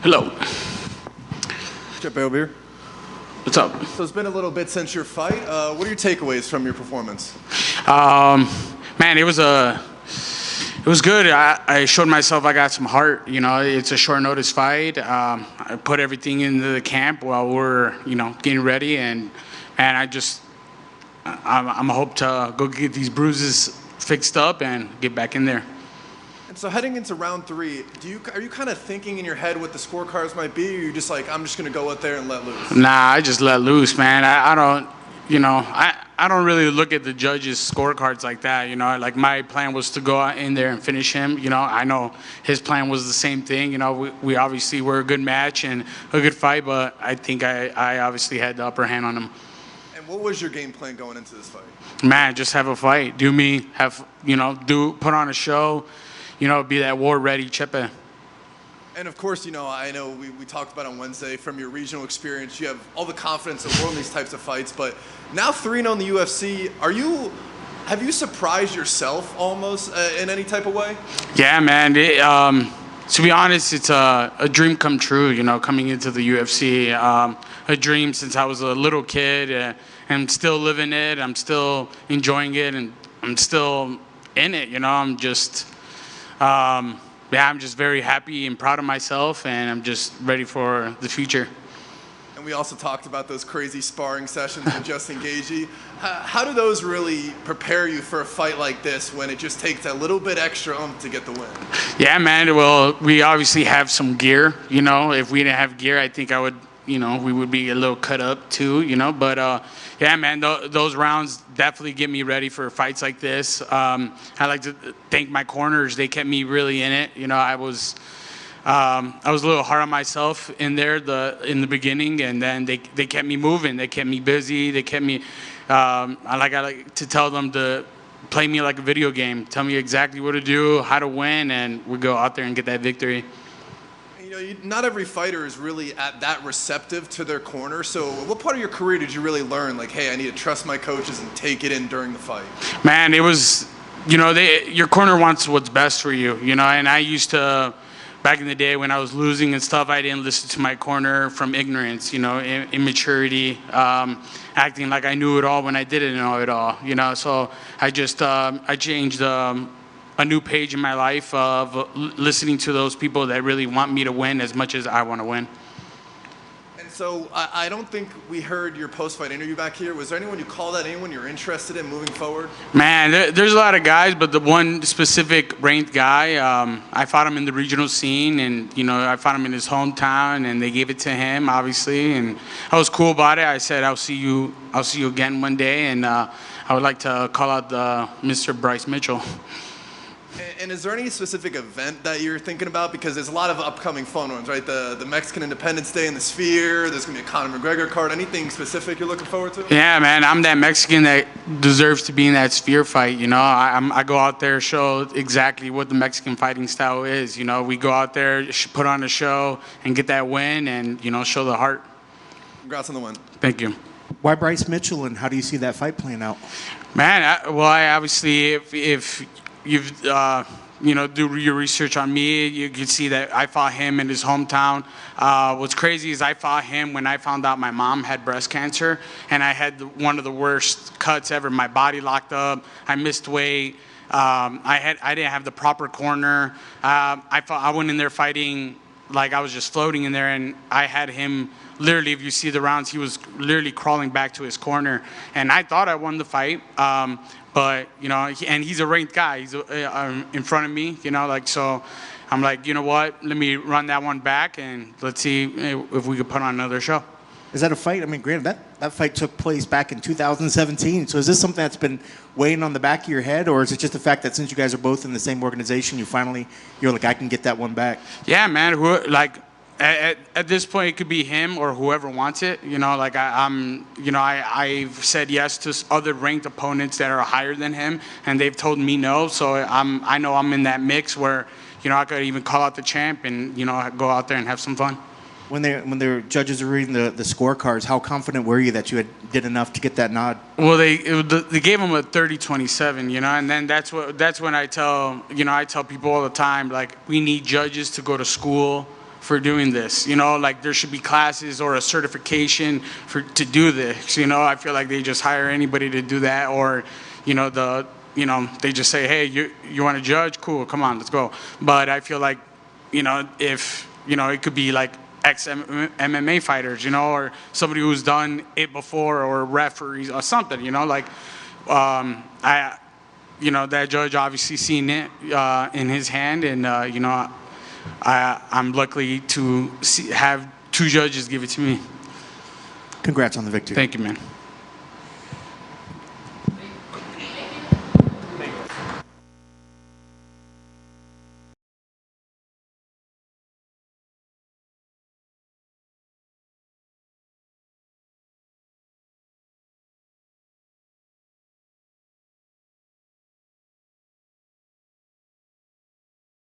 Hello. Chepe over here. What's up? So it's been a little bit since your fight. What are your takeaways from your performance? Man, it was good. I showed myself I got some heart. You know, it's a short notice fight. I put everything into the camp while we're getting ready, and I'm hope to go get these bruises fixed up and get back in there. And so heading into round 3, are you kind of thinking in your head what the scorecards might be, or are you just like, I'm just going to go out there and let loose? Nah, I just let loose, man. I don't, I don't really look at the judges' scorecards like that. You know, like my plan was to go out in there and finish him. You know, I know his plan was the same thing. You know, we obviously were a good match and a good fight, but I think I obviously had the upper hand on him. And what was your game plan going into this fight? Man, just have a fight. Do me, put on a show. Be that war-ready Chepe. And of course, I know we talked about on Wednesday, from your regional experience, you have all the confidence in in these types of fights, but now 3-0 in the UFC, have you surprised yourself almost in any type of way? Yeah, man. To be honest, it's a dream come true, coming into the UFC. A dream since I was a little kid, and I'm still living it. I'm still enjoying it, and I'm still in it, I'm just... I'm just very happy and proud of myself, and I'm just ready for the future. And we also talked about those crazy sparring sessions with Justin Gaethje. How do those really prepare you for a fight like this when it just takes a little bit extra to get the win? Yeah, man. Well, we obviously have some gear. If we didn't have gear, I think we would be a little cut up too, but yeah, man, those rounds definitely get me ready for fights like this. I like to thank my corners. They kept me really in it. I was a little hard on myself in there in the beginning, and then they kept me moving. They kept me busy. They kept me, I like to tell them to play me like a video game. Tell me exactly what to do, how to win, and we go out there and get that victory. Not every fighter is really that receptive to their corner. So what part of your career did you really learn, like, hey, I need to trust my coaches and take it in during the fight? Man, it was, your corner wants what's best for you, and I used to, back in the day when I was losing and stuff, I didn't listen to my corner from ignorance, immaturity, acting like I knew it all when I didn't know it all, So I just, I changed a new page in my life of listening to those people that really want me to win as much as I want to win. And so I don't think we heard your post-fight interview back here. Was there anyone you called out, anyone you're interested in moving forward? Man, there's a lot of guys, but the one specific ranked guy, I fought him in the regional scene, and I fought him in his hometown, and they gave it to him, obviously, and I was cool about it. I said, I'll see you again one day, and I would like to call out Mr. Bryce Mitchell. And is there any specific event that you're thinking about? Because there's a lot of upcoming fun ones, right? The Mexican Independence Day in the Sphere. There's going to be a Conor McGregor card. Anything specific you're looking forward to? Yeah, man. I'm that Mexican that deserves to be in that Sphere fight. I go out there, show exactly what the Mexican fighting style is. We go out there, put on a show, and get that win, and show the heart. Congrats on the win. Thank you. Why Bryce Mitchell, and how do you see that fight playing out? Man, I obviously, if you've do your research on me, you can see that I fought him in his hometown. What's crazy is I fought him when I found out my mom had breast cancer, and I had one of the worst cuts ever. My body locked up. I missed weight. I didn't have the proper corner. I went in there fighting like I was just floating in there, and I had him. Literally, if you see the rounds, he was literally crawling back to his corner, and I thought I won the fight. But, and he's a ranked guy. He's in front of me, so I'm like, you know what? Let me run that one back, and let's see if we could put on another show. Is that a fight? I mean, granted, that fight took place back in 2017. So is this something that's been weighing on the back of your head, or is it just the fact that since you guys are both in the same organization, you're like, I can get that one back? Yeah, man. At this point, it could be him or whoever wants it. I've said yes to other ranked opponents that are higher than him, and they've told me no. So I know I'm in that mix where, I could even call out the champ and, go out there and have some fun. When the judges are reading the scorecards, how confident were you that you did enough to get that nod? Well, they gave him a 30-27, and then that's when I tell people all the time, like, we need judges to go to school for doing this. You know, like there should be classes or a certification to do this. You know, I feel like they just hire anybody to do that, or, you know, they just say, hey, you want to judge? Cool, come on, let's go. But I feel like, you know, if, you know, it could be like ex-MMA fighters, you know, or somebody who's done it before, or referees or something, you know, like, you know, that judge obviously seen it in his hand, and, you know, I'm lucky to have two judges give it to me. Congrats on the victory. Thank you, man.